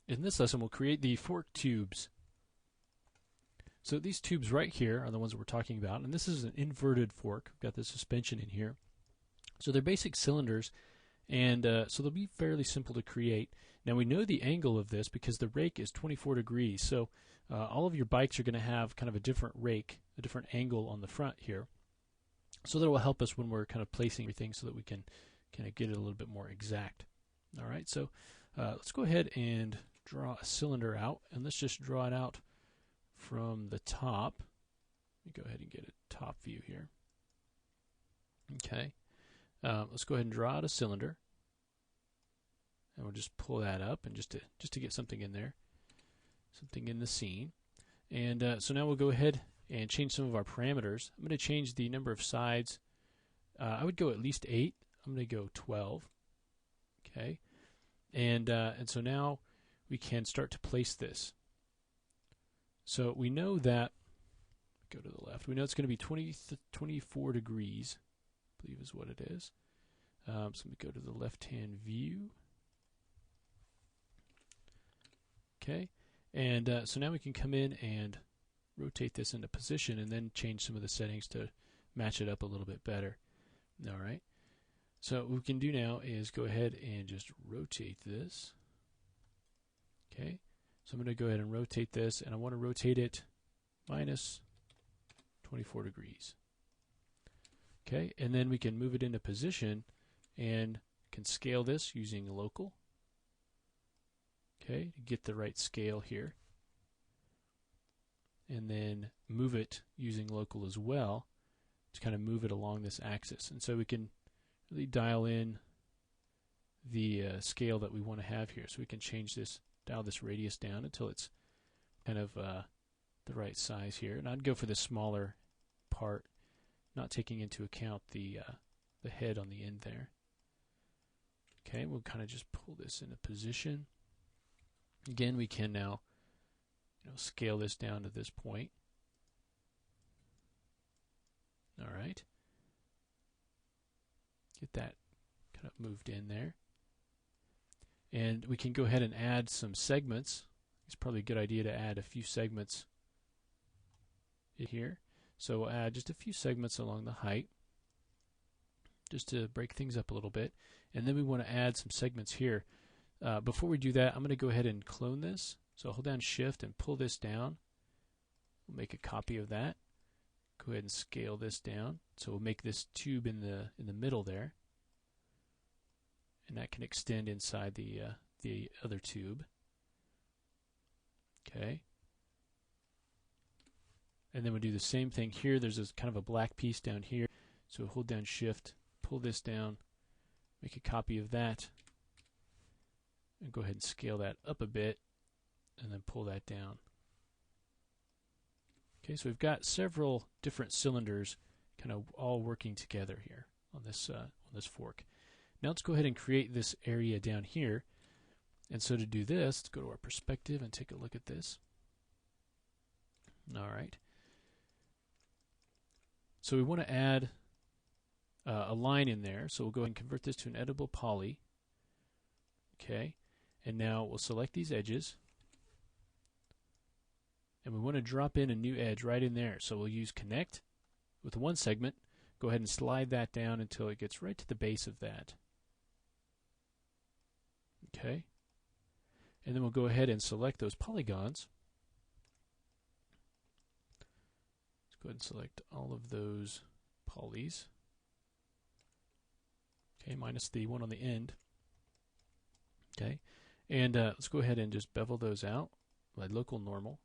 In this lesson, we'll create the fork tubes. So these tubes right here are the ones that we're talking about, and this is an inverted fork. We've got the suspension in here. So they're basic cylinders, and so they'll be fairly simple to create. Now we know the angle of this because the rake is 24 degrees, so all of your bikes are going to have kind of a different rake, a different angle on the front here. So that will help us when we're kind of placing everything so that we can kind of get it a little bit more exact. All right, so let's go ahead and draw a cylinder out, and let's just draw it out from the top. Let me go ahead and get a top view here. Okay, let's go ahead and draw out a cylinder, and we'll just pull that up, and just to get something in there, something in the scene. And so now we'll go ahead and change some of our parameters. I'm going to change the number of sides. I would go at least 8. I'm going to go 12. Okay, and so now we can start to place this. So we know that, go to the left, we know it's going to be 24 degrees, I believe is what it is. So let me go to the left-hand view. Okay, and so now we can come in and rotate this into position and then change some of the settings to match it up a little bit better. All right, so what we can do now is go ahead and just rotate this. Okay, so I'm going to go ahead and rotate this, and I want to rotate it minus 24 degrees. Okay, and then we can move it into position and can scale this using local. Okay, to get the right scale here. And then move it using local as well to kind of move it along this axis. And so we can really dial in the scale that we want to have here. So we can change this, dial this radius down until it's kind of the right size here. And I'd go for the smaller part, not taking into account the head on the end there. Okay, we'll kind of just pull this into position. Again, we can now scale this down to this point. All right. Get that kind of moved in there. And we can go ahead and add some segments. It's probably a good idea to add a few segments here. So we'll add just a few segments along the height, just to break things up a little bit. And then we want to add some segments here. Before we do that, I'm going to go ahead and clone this. So hold down Shift and pull this down. We'll make a copy of that. Go ahead and scale this down. So we'll make this tube in the middle there, and that can extend inside the other tube. Okay. And then we'll do the same thing here. There's this kind of a black piece down here. So hold down Shift, pull this down, make a copy of that, and go ahead and scale that up a bit, and then pull that down. Okay, so we've got several different cylinders kind of all working together here on this fork. Now let's go ahead and create this area down here. And so to do this, let's go to our perspective and take a look at this. All right. So we want to add a line in there. So we'll go ahead and convert this to an editable poly. Okay. And now we'll select these edges. And we want to drop in a new edge right in there. So we'll use connect with one segment. Go ahead and slide that down until it gets right to the base of that. Okay. And then we'll go ahead and select those polygons. Let's go ahead and select all of those polys. Okay, minus the one on the end. Okay. And let's go ahead and just bevel those out by local normal.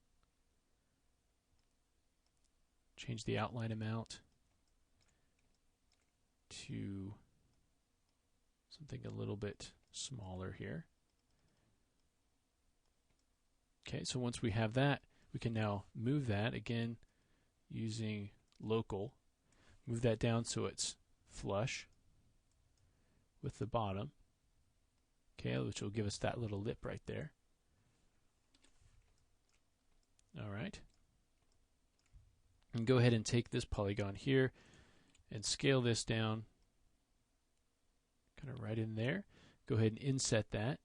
Change the outline amount to something a little bit smaller here. Okay, so once we have that, we can now move that again using local. Move that down so it's flush with the bottom. Okay, which will give us that little lip right there. All right. And go ahead and take this polygon here and scale this down kind of right in there. Go ahead and inset that.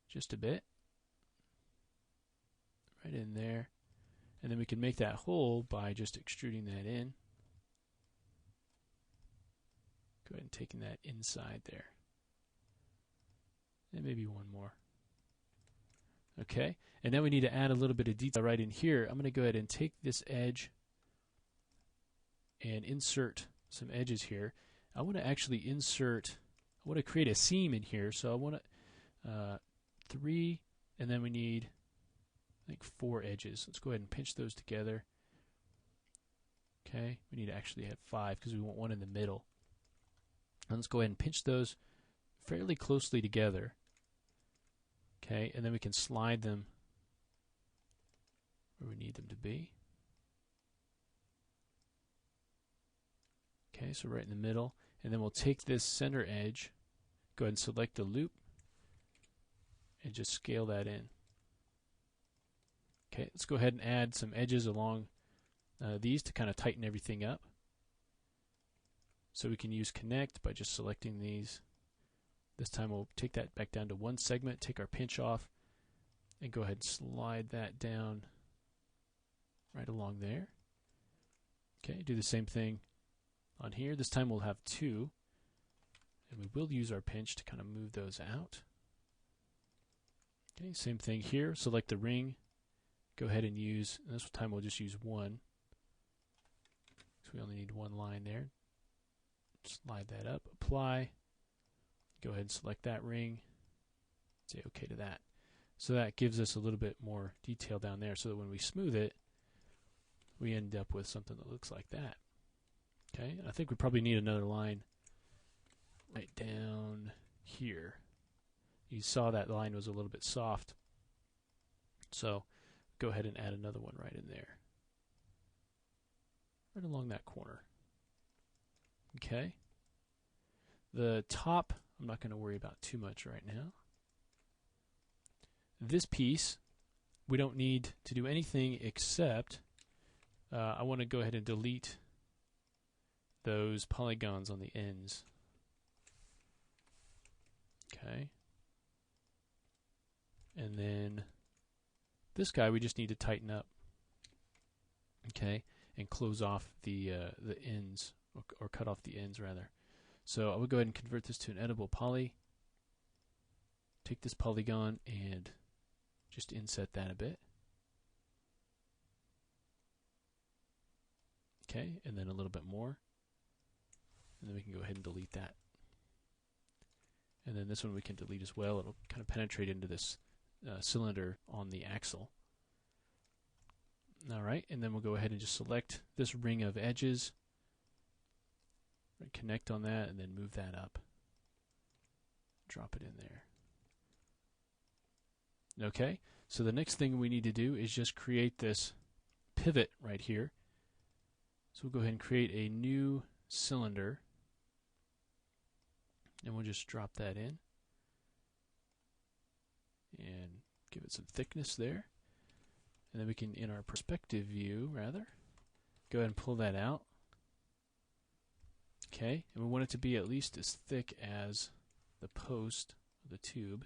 just a bit, right in there. And then we can make that hole by just extruding that in. Go ahead and taking that inside there. And maybe one more. Okay, and now we need to add a little bit of detail right in here. I'm going to go ahead and take this edge and insert some edges here. I want to actually I want to create a seam in here, so I want to 3, and then we need, I think, 4 edges. Let's go ahead and pinch those together. Okay, we need to actually have 5 because we want one in the middle. And let's go ahead and pinch those fairly closely together. Okay, and then we can slide them where we need them to be. Okay, so right in the middle. And then we'll take this center edge, go ahead and select the loop, and just scale that in. Okay, let's go ahead and add some edges along these to kind of tighten everything up. So we can use connect by just selecting these. This time we'll take that back down to one segment, take our pinch off, and go ahead and slide that down right along there. Okay, do the same thing on here. This time we'll have 2, and we will use our pinch to kind of move those out. Okay, same thing here. Select the ring. Go ahead and use, and this time we'll just use 1. So we only need 1 line there. Slide that up, apply. Go ahead and select that ring. Say OK to that. So that gives us a little bit more detail down there so that when we smooth it, we end up with something that looks like that. Okay, and I think we probably need another line right down here. You saw that line was a little bit soft. So go ahead and add another one right in there. Right along that corner. Okay. The top, I'm not going to worry about too much right now. This piece, we don't need to do anything except I want to go ahead and delete those polygons on the ends. Okay. And then this guy we just need to tighten up. Okay, and close off the ends, or cut off the ends rather. So I will go ahead and convert this to an editable poly. Take this polygon and just inset that a bit. Okay, and then a little bit more. And then we can go ahead and delete that. And then this one we can delete as well. It'll kind of penetrate into this cylinder on the axle. Alright, and then we'll go ahead and just select this ring of edges. Connect on that and then move that up. Drop it in there. Okay, so the next thing we need to do is just create this pivot right here. So we'll go ahead and create a new cylinder. And we'll just drop that in. And give it some thickness there. And then we can, in our perspective view, rather, go ahead and pull that out. Okay, and we want it to be at least as thick as the post of the tube.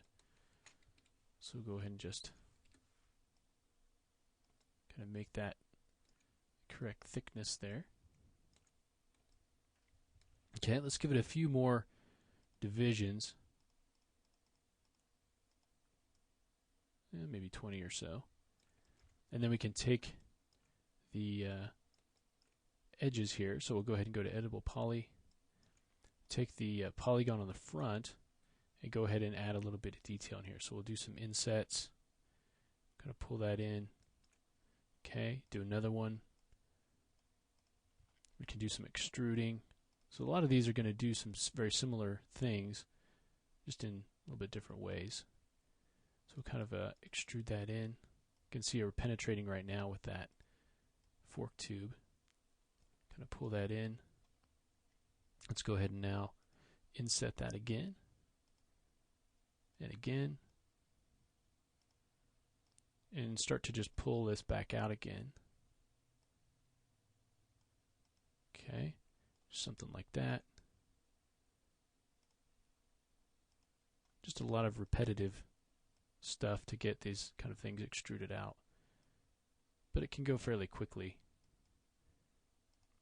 So we'll go ahead and just kind of make that correct thickness there. Okay, let's give it a few more divisions. Maybe 20 or so. And then we can take the edges here. So we'll go ahead and go to Editable Poly. Take the polygon on the front and go ahead and add a little bit of detail in here. So we'll do some insets. Kind of pull that in. Okay, do another one. We can do some extruding. So a lot of these are going to do some very similar things, just in a little bit different ways. So we'll kind of extrude that in. You can see we're penetrating right now with that fork tube. Kind of pull that in. Let's go ahead and now inset that again. And again. And start to just pull this back out again. Okay, something like that. Just a lot of repetitive stuff to get these kind of things extruded out. But it can go fairly quickly.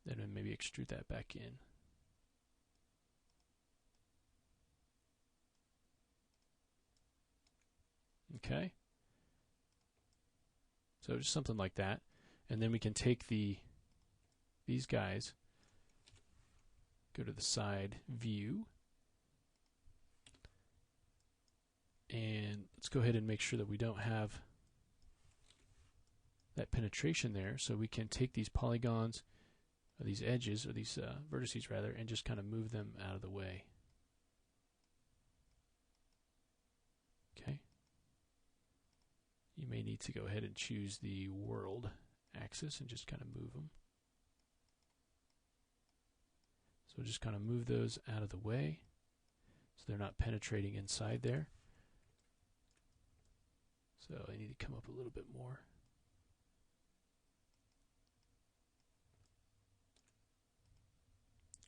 And then maybe extrude that back in. Okay. So just something like that. And then we can take these guys, go to the side view, and let's go ahead and make sure that we don't have that penetration there. So we can take these polygons, or these edges, or these vertices rather, and just kind of move them out of the way. Okay. You may need to go ahead and choose the world axis and just kind of move them. So just kind of move those out of the way so they're not penetrating inside there. So I need to come up a little bit more.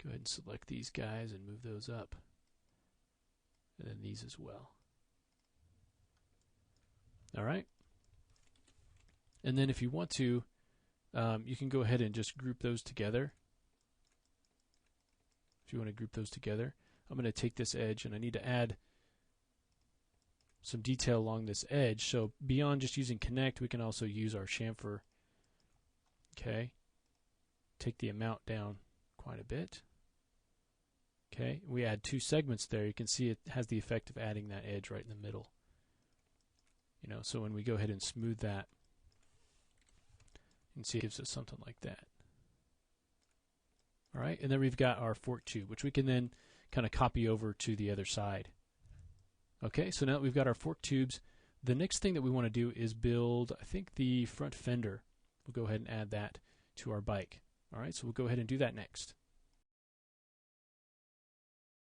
Go ahead and select these guys and move those up. And then these as well. All right. And then if you want to, you can go ahead and just group those together. If you want to group those together, I'm going to take this edge and I need to add some detail along this edge. So beyond just using connect, we can also use our chamfer. Okay. Take the amount down quite a bit. Okay. We add 2 segments there. You can see it has the effect of adding that edge right in the middle. You know, so when we go ahead and smooth that, you can see it gives us something like that. All right, and then we've got our fork tube, which we can then kind of copy over to the other side. Okay, so now that we've got our fork tubes, the next thing that we want to do is build, I think, the front fender. We'll go ahead and add that to our bike. All right, so we'll go ahead and do that next.